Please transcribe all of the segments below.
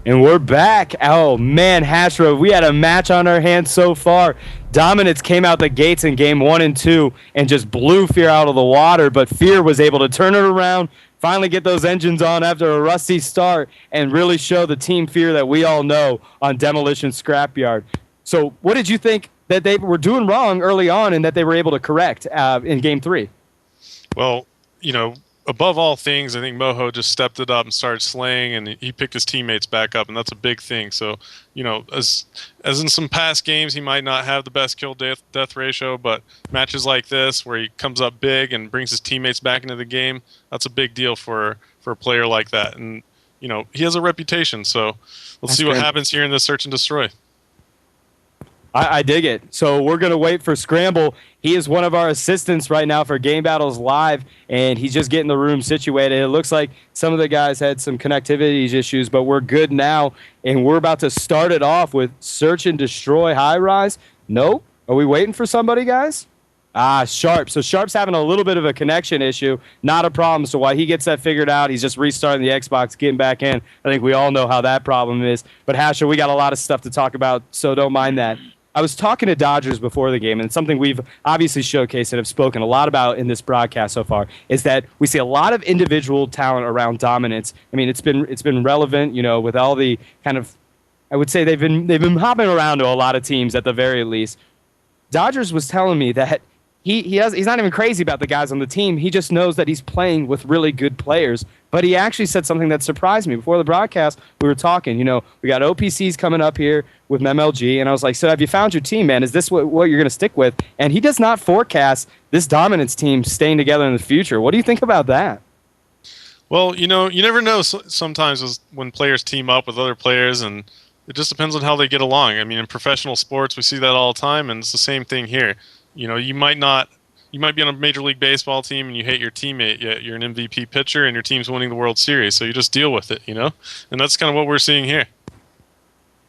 And we're back. Oh, man, Hastro, we had a match on our hands so far. Dominance came out the gates in game 1 and 2 and just blew Fear out of the water, but Fear was able to turn it around, finally get those engines on after a rusty start, and really show the team Fear that we all know on Demolition Scrapyard. So what did you think that they were doing wrong early on and that they were able to correct in game 3? Well, above all things, I think Moho just stepped it up and started slaying, and he picked his teammates back up, and that's a big thing. So, as in some past games, he might not have the best kill death ratio, but matches like this where he comes up big and brings his teammates back into the game, that's a big deal for a player like that. And he has a reputation. So let's see what happens here in the search and destroy. I dig it. So we're going to wait for Scramble. He is one of our assistants right now for Game Battles Live, and he's just getting the room situated. It looks like some of the guys had some connectivity issues, but we're good now, and we're about to start it off with Search and Destroy Highrise. Nope. Are we waiting for somebody, guys? Sharp. So Sharp's having a little bit of a connection issue. Not a problem. So while he gets that figured out, he's just restarting the Xbox, getting back in. I think we all know how that problem is. But Hasher, we got a lot of stuff to talk about, so don't mind that. I was talking to Dodgers before the game, and something we've obviously showcased and have spoken a lot about in this broadcast so far is that we see a lot of individual talent around Dominance. I mean, it's been relevant, with all the kind of, I would say they've been hopping around to a lot of teams at the very least. Dodgers was telling me that he's not even crazy about the guys on the team. He just knows that he's playing with really good players. But he actually said something that surprised me. Before the broadcast, we were talking, we got OPCs coming up here with MLG, and I was like, so have you found your team, man? Is this what you're going to stick with? And he does not forecast this Dominance team staying together in the future. What do you think about that? Well, you never know sometimes when players team up with other players, and it just depends on how they get along. I mean, in professional sports, we see that all the time, and it's the same thing here. You might be on a Major League Baseball team and you hate your teammate, yet you're an MVP pitcher and your team's winning the World Series, so you just deal with it, and that's kind of what we're seeing here.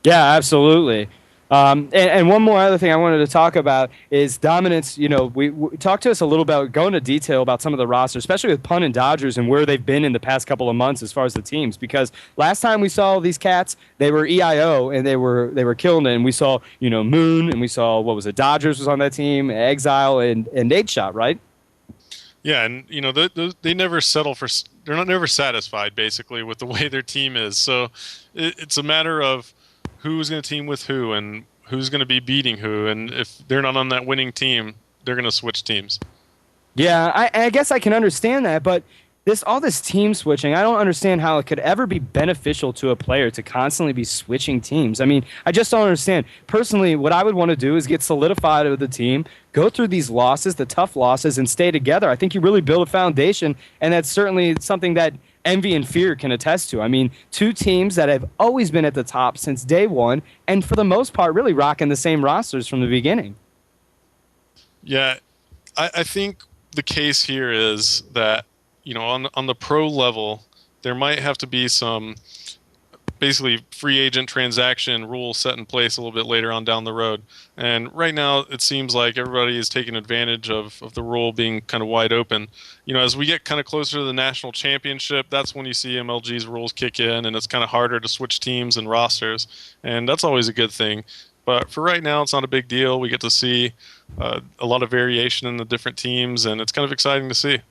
Yeah, absolutely. And one more other thing I wanted to talk about is Dominance. We talked to us a little about, go into detail about some of the rosters, especially with Pun and Dodgers and where they've been in the past couple of months as far as the teams. Because last time we saw these cats, they were EIO and they were killing it. And we saw, Moon, and we saw, Dodgers was on that team, Exile, and Nate Shot, right? Yeah, and they never settle for. They're never satisfied basically with the way their team is. So it's a matter of who's going to team with who and who's going to be beating who. And if they're not on that winning team, they're going to switch teams. Yeah, I guess I can understand that, but all this team switching, I don't understand how it could ever be beneficial to a player to constantly be switching teams. I mean, I just don't understand. Personally, what I would want to do is get solidified with the team, go through these losses, the tough losses, and stay together. I think you really build a foundation, and that's certainly something that Envy and Fear can attest to. I mean, two teams that have always been at the top since day one, and for the most part, really rocking the same rosters from the beginning. Yeah, I think the case here is that, on the pro level, there might have to be some basically free agent transaction rules set in place a little bit later on down the road. And right now, it seems like everybody is taking advantage of the rule being kind of wide open. As we get kind of closer to the national championship, that's when you see MLG's rules kick in, and it's kind of harder to switch teams and rosters. And that's always a good thing. But for right now, it's not a big deal. We get to see a lot of variation in the different teams, and it's kind of exciting to see.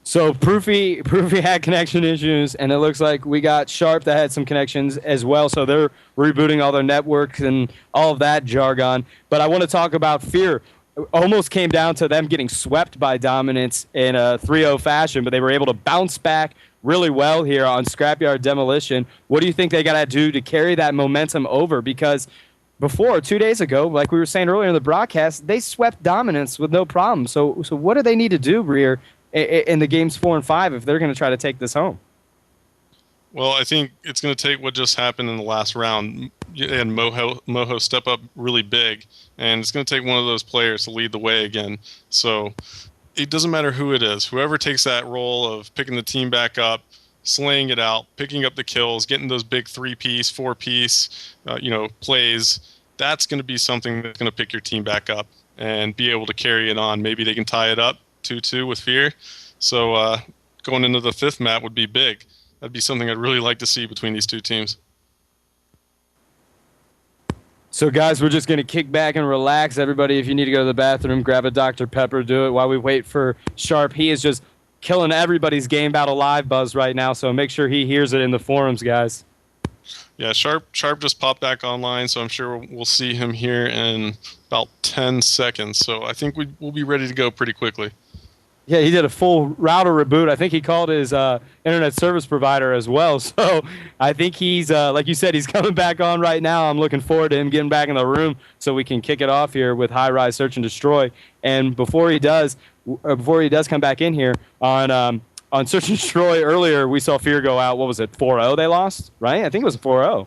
So Proofy had connection issues, and it looks like we got Sharp that had some connections as well. So they're rebooting all their networks and all of that jargon. But I want to talk about Fear. It almost came down to them getting swept by Dominance in a 3-0 fashion, but they were able to bounce back really well here on Scrapyard Demolition. What do you think they got to do to carry that momentum over? Because before, 2 days ago, like we were saying earlier in the broadcast, they swept Dominance with no problem. So what do they need to do, Breer, in the games 4 and 5 if they're going to try to take this home? Well, I think it's going to take what just happened in the last round and Moho step up really big, and it's going to take one of those players to lead the way again. So it doesn't matter who it is. Whoever takes that role of picking the team back up, slaying it out, picking up the kills, getting those big 3-piece, 4-piece, plays, that's going to be something that's going to pick your team back up and be able to carry it on. Maybe they can tie it up 2-2 with Fear. So going into the 5th map would be big. That'd be something I'd really like to see between these two teams. So, guys, we're just going to kick back and relax. Everybody, if you need to go to the bathroom, grab a Dr. Pepper, do it while we wait for Sharp. He is just killing everybody's Game Battle Live buzz right now, so make sure he hears it in the forums, guys. Yeah, Sharp just popped back online, so I'm sure we'll see him here in about 10 seconds. So I think we'll be ready to go pretty quickly. Yeah, he did a full router reboot. I think he called his internet service provider as well. So I think he's, like you said, he's coming back on right now. I'm looking forward to him getting back in the room so we can kick it off here with Highrise Search and Destroy. And before he does come back in here on Search and Destroy earlier, we saw Fear go out. What was it? 4-0 they lost, right? I think it was 4-0.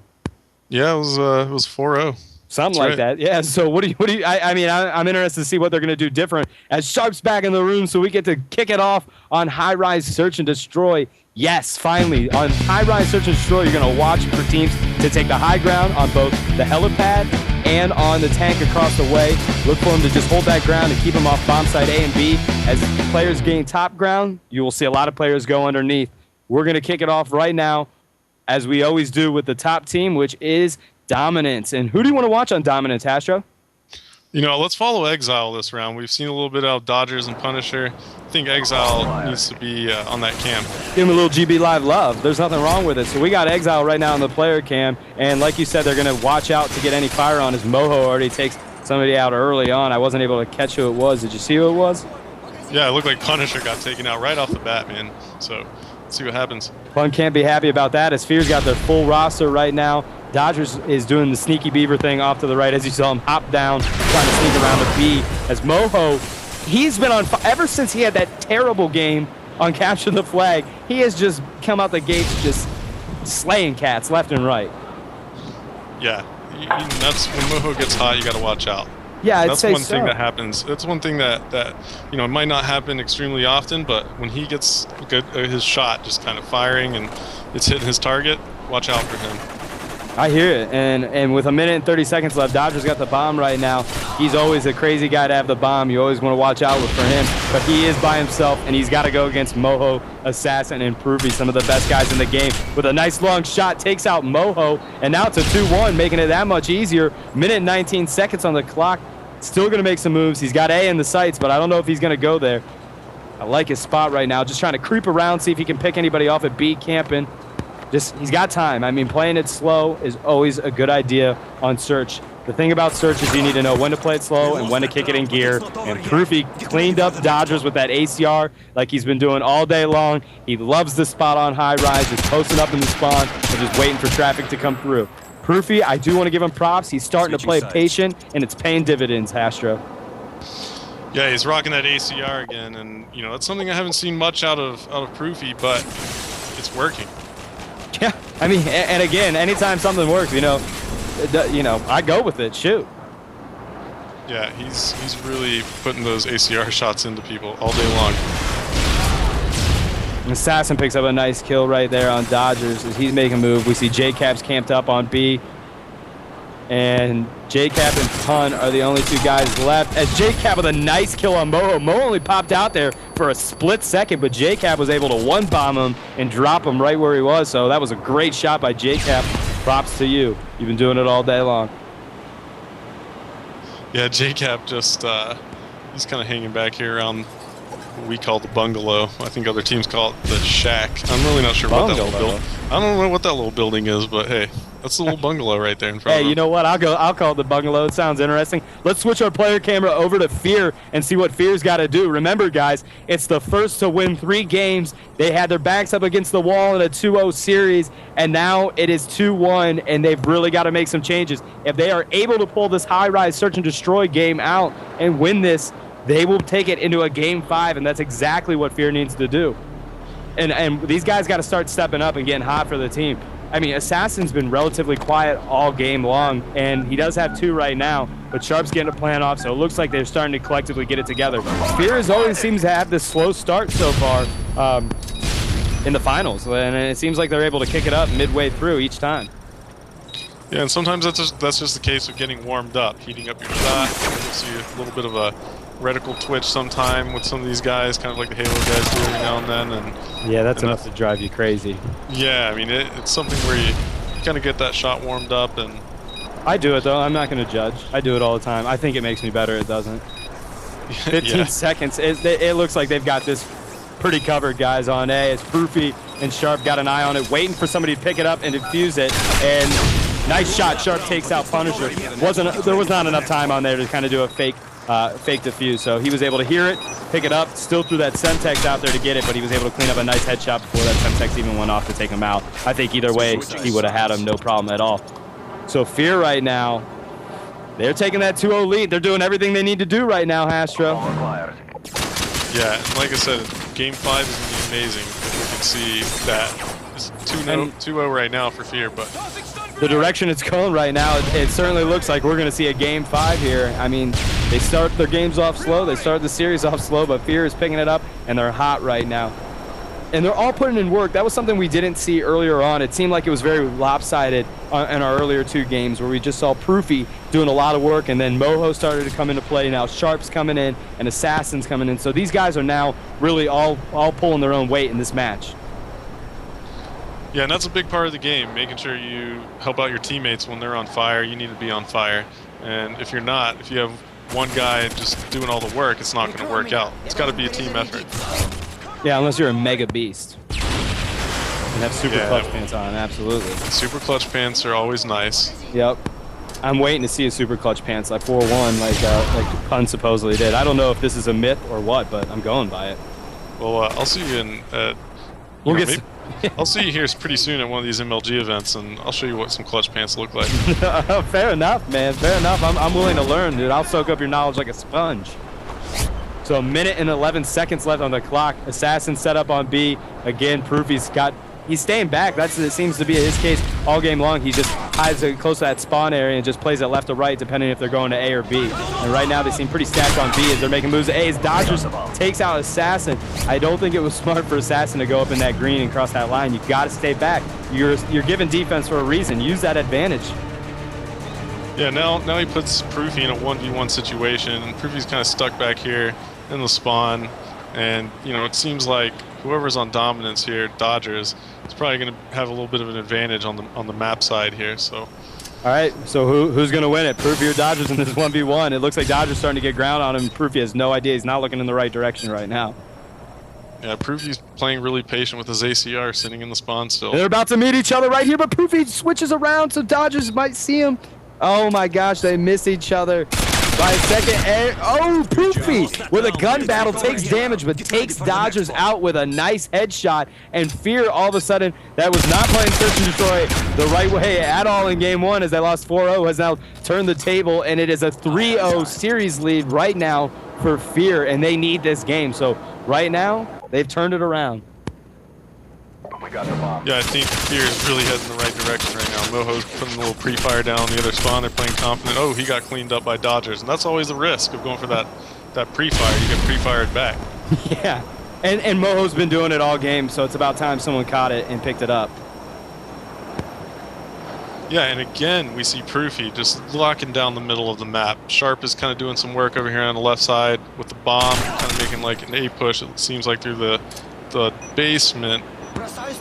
Yeah, it was 4-0. Something like that. Yeah. So what do you, I'm interested to see what they're going to do different as Sharp's back in the room so we get to kick it off on Highrise Search and Destroy. Yes, finally. On Highrise Search and Destroy, you're going to watch for teams to take the high ground on both the helipad and on the tank across the way. Look for them to just hold that ground and keep them off bomb site A and B. As players gain top ground, you will see a lot of players go underneath. We're going to kick it off right now, as we always do with the top team, which is Dominance. And who do you want to watch on Dominance, Hastro? You know, let's follow Exile this round. We've seen a little bit out of Dodgers and Punisher. I think Exile needs to be on that cam. Give him a little GB Live love. There's nothing wrong with it. So we got Exile right now on the player cam. And like you said, they're going to watch out to get any fire on as Moho already takes somebody out early on. I wasn't able to catch who it was. Did you see who it was? Yeah, it looked like Punisher got taken out right off the bat, man. So let's see what happens. Fun can't be happy about that, as Fear's got their full roster right now. Dodgers is doing the sneaky beaver thing off to the right as you saw him hop down, trying to sneak around the B. As Moho, he's been on ever since he had that terrible game on Capture the Flag. He has just come out the gates just slaying cats left and right. Yeah, that's when Moho gets hot, you got to watch out. Yeah, I'd that's say one thing that happens. That's one thing that you know, it might not happen extremely often, but when he gets his shot just kind of firing and it's hitting his target, watch out for him. I hear it, and with a minute and 30 seconds left, Dodgers got the bomb right now. He's always a crazy guy to have the bomb. You always want to watch out for him, but he is by himself, and he's got to go against Moho, Assassin, and Proofy, some of the best guys in the game. With a nice long shot, takes out Moho, and now it's a 2-1, making it that much easier. Minute and 19 seconds on the clock. Still going to make some moves. He's got A in the sights, but I don't know if he's going to go there. I like his spot right now, just trying to creep around, see if he can pick anybody off at B, camping. He's got time. I mean, playing it slow is always a good idea on Search. The thing about Search is you need to know when to play it slow and when to kick it in gear. And Proofy cleaned up Dodgers with that ACR like he's been doing all day long. He loves the spot on Highrise, just posting up in the spawn and just waiting for traffic to come through. Proofy, I do want to give him props. He's starting to play patient, and it's paying dividends, Hastro. Yeah, he's rocking that ACR again, and you know that's something I haven't seen much out of Proofy, but it's working. Yeah, I mean, and again, anytime something works, you know, I go with it. Shoot. Yeah, he's really putting those ACR shots into people all day long. Assassin picks up a nice kill right there on Dodgers as he's making a move. We see J-Cap's camped up on B. And J-Cap and Pun are the only two guys left. As J-Cap with a nice kill on Moho. Moho only popped out there for a split second, but J-Cap was able to one-bomb him and drop him right where he was. So that was a great shot by J-Cap. Props to you. You've been doing it all day long. Yeah, J-Cap just, he's kind of hanging back here around what we call the bungalow. I think other teams call it the shack. I'm really not sure what that little building. I don't know what that little building is, but hey, that's the little bungalow right there in front of him. You know what? I'll call it the bungalow. It sounds interesting. Let's switch our player camera over to Fear and see what Fear's got to do. Remember, guys, it's the first to win 3 games. They had their backs up against the wall in a 2-0 series, and now it is 2-1, and they've really got to make some changes. If they are able to pull this Highrise Search and Destroy game out and win this, they will take it into a Game 5, and that's exactly what Fear needs to do. And these guys got to start stepping up and getting hot for the team. I mean, Assassin's been relatively quiet all game long, and he does have 2 right now, but Sharp's getting a plan off, so it looks like they're starting to collectively get it together. Fear always seems to have this slow start so far in the finals, and it seems like they're able to kick it up midway through each time. Yeah, and sometimes that's just the case of getting warmed up, heating up your shot. You'll see a little bit of a reticle twitch sometime with some of these guys, kind of like the Halo guys do every now and then. And yeah, that's enough to drive you crazy. Yeah, I mean, it's something where you kind of get that shot warmed up, and I do it though. I'm not going to judge. I do it all the time. I think it makes me better. It doesn't. 15 seconds. It looks like they've got this pretty covered, guys, on A. As Proofy and Sharp got an eye on it, waiting for somebody to pick it up and defuse it. And nice shot. Sharp takes out Punisher. There was not enough time on there to kind of do a fake defuse. So he was able to hear it, pick it up, still threw that Semtex out there to get it, but he was able to clean up a nice headshot before that Semtex even went off to take him out. I think either way, he would have had him, no problem at all. So Fear right now, they're taking that 2-0 lead. They're doing everything they need to do right now, Hastro. Yeah, and like I said, Game 5 is going to be amazing. We can see that it's 2-0 right now for Fear, but the direction it's going right now, it certainly looks like we're going to see a Game 5 here. I mean, they start their games off slow. They start the series off slow, but Fear is picking it up, and they're hot right now. And they're all putting in work. That was something we didn't see earlier on. It seemed like it was very lopsided in our earlier 2 games where we just saw Proofy doing a lot of work, and then Moho started to come into play. Now Sharp's coming in and Assassin's coming in. So these guys are now really all pulling their own weight in this match. Yeah, and that's a big part of the game, making sure you help out your teammates when they're on fire. You need to be on fire. And if you're not, if you have one guy just doing all the work, it's not going to work out. It's got to be a team effort. Yeah, unless you're a mega beast. And have super clutch pants on, absolutely. Super clutch pants are always nice. Yep. I'm waiting to see a super clutch pants like 4-1 like Pun supposedly did. I don't know if this is a myth or what, but I'm going by it. Well, I'll see you in... I'll see you here pretty soon at one of these MLG events, and I'll show you what some clutch pants look like. Fair enough, man. Fair enough. I'm willing to learn, dude. I'll soak up your knowledge like a sponge. So 1 minute and 11 seconds left on the clock. Assassin set up on B. Again, he's staying back. It seems to be his case all game long. He just hides close to that spawn area and just plays it left or right, depending if they're going to A or B. And right now they seem pretty stacked on B as they're making moves to A. As Dodgers takes out Assassin. I don't think it was smart for Assassin to go up in that green and cross that line. You got to stay back. You're given defense for a reason. Use that advantage. Yeah, now he puts Proofy in a 1v1 situation. Proofy's kind of stuck back here in the spawn, and it seems like whoever's on dominance here, Dodgers, is probably going to have a little bit of an advantage on the map side here. So, all right. So who's going to win it, Proofy or Dodgers in this 1v1? It looks like Dodgers starting to get ground on him. Proofy has no idea. He's not looking in the right direction right now. Yeah, Proofy's playing really patient with his ACR, sitting in the spawn still. They're about to meet each other right here, but Proofy switches around so Dodgers might see him. Oh my gosh, they miss each other by a second. Oh, Proofy with a gun battle takes damage, but takes Dodgers out with a nice headshot. And Fear, all of a sudden, that was not playing Search and Destroy the right way at all in Game 1 as they lost 4-0, has now turned the table, and it is a 3-0 series lead right now for Fear, and they need this game. So right now, they've turned it around. Yeah, I think Fear is really heading in the right direction right now. Moho's putting a little pre-fire down on the other spawn. They're playing confident. Oh, he got cleaned up by Dodgers. And that's always the risk of going for that pre-fire. You get pre-fired back. Yeah, and Moho's been doing it all game, so it's about time someone caught it and picked it up. Yeah, and again, we see Proofy just locking down the middle of the map. Sharp is kind of doing some work over here on the left side with the bomb, kind of making like an A push, it seems like, through the basement.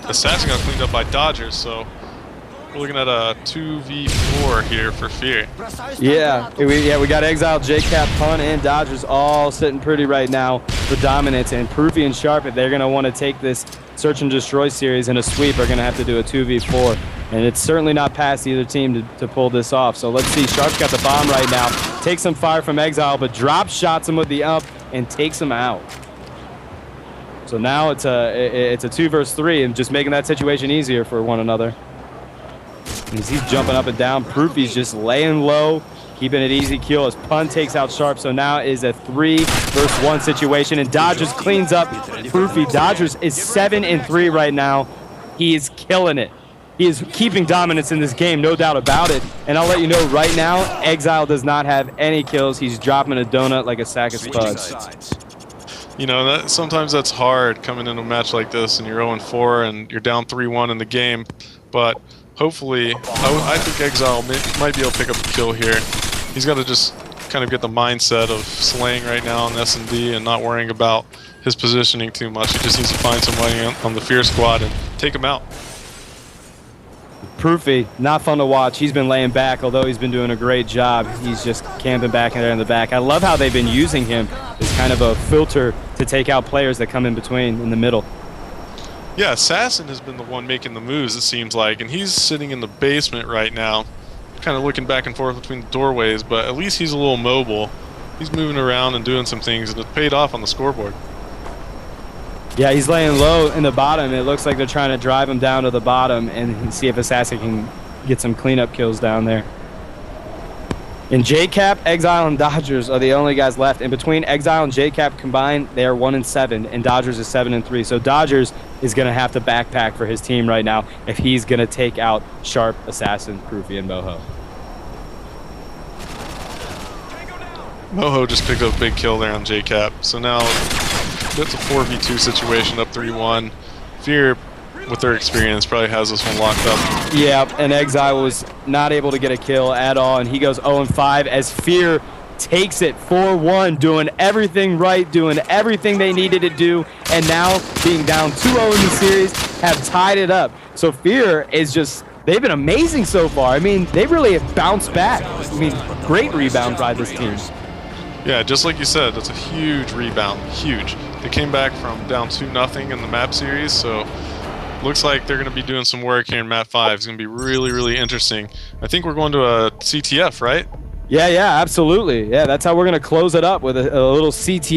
Assassin got cleaned up by Dodgers, so we're looking at a 2v4 here for Fear. Yeah, we got Exile, JCap, Pun, and Dodgers all sitting pretty right now for dominance. And Proofy and Sharp, if they're going to want to take this Search and Destroy series in a sweep, are going to have to do a 2v4. And it's certainly not past either team to pull this off. So let's see. Sharp's got the bomb right now. Takes some fire from Exile, but drop shots him with the up and takes him out. So now it's a 2 versus 3 and just making that situation easier for one another. And as he's jumping up and down, Proofy's just laying low, keeping it easy kill as Pun takes out Sharp. So now is a 3 versus 1 situation, and Dodgers cleans up Proofy. Dodgers is 7-3 right now. He is killing it. He is keeping dominance in this game, no doubt about it. And I'll let you know right now, Exile does not have any kills. He's dropping a donut like a sack of spuds. Sometimes that's hard coming into a match like this and you're 0-4 and you're down 3-1 in the game. But hopefully, I think Exile might be able to pick up a kill here. He's got to just kind of get the mindset of slaying right now on S&D and not worrying about his positioning too much. He just needs to find somebody on the Fear squad and take him out. Proofy, not fun to watch. He's been laying back, although he's been doing a great job. He's just camping back there in the back. I love how they've been using him as kind of a filter to take out players that come in between, in the middle. Yeah, Assassin has been the one making the moves, it seems like, and he's sitting in the basement right now, kind of looking back and forth between the doorways, but at least he's a little mobile. He's moving around and doing some things, and it paid off on the scoreboard. Yeah, he's laying low in the bottom. It looks like they're trying to drive him down to the bottom and see if Assassin can get some cleanup kills down there. And JCap, Exile, and Dodgers are the only guys left. And between Exile and JCap combined, they are 1-7, and Dodgers is 7-3. So Dodgers is going to have to backpack for his team right now if he's going to take out Sharp, Assassin, Proofy, and Moho. Moho just picked up a big kill there on JCap. So now it's a 4v2 situation, up 3-1. Fear, with their experience, probably has this one locked up. Yeah, and Exile was not able to get a kill at all, and he goes 0-5 as Fear takes it 4-1, doing everything right, doing everything they needed to do, and now being down 2-0 in the series, have tied it up. So Fear is just, they've been amazing so far. I mean, they really have bounced back. I mean, great rebound by this team. Yeah, just like you said, that's a huge rebound, huge. They came back from down 2-0 in the map series, so looks like they're going to be doing some work here in map 5. It's going to be really, really interesting. I think we're going to a CTF, right? Yeah, absolutely. Yeah, that's how we're going to close it up with a little CTF.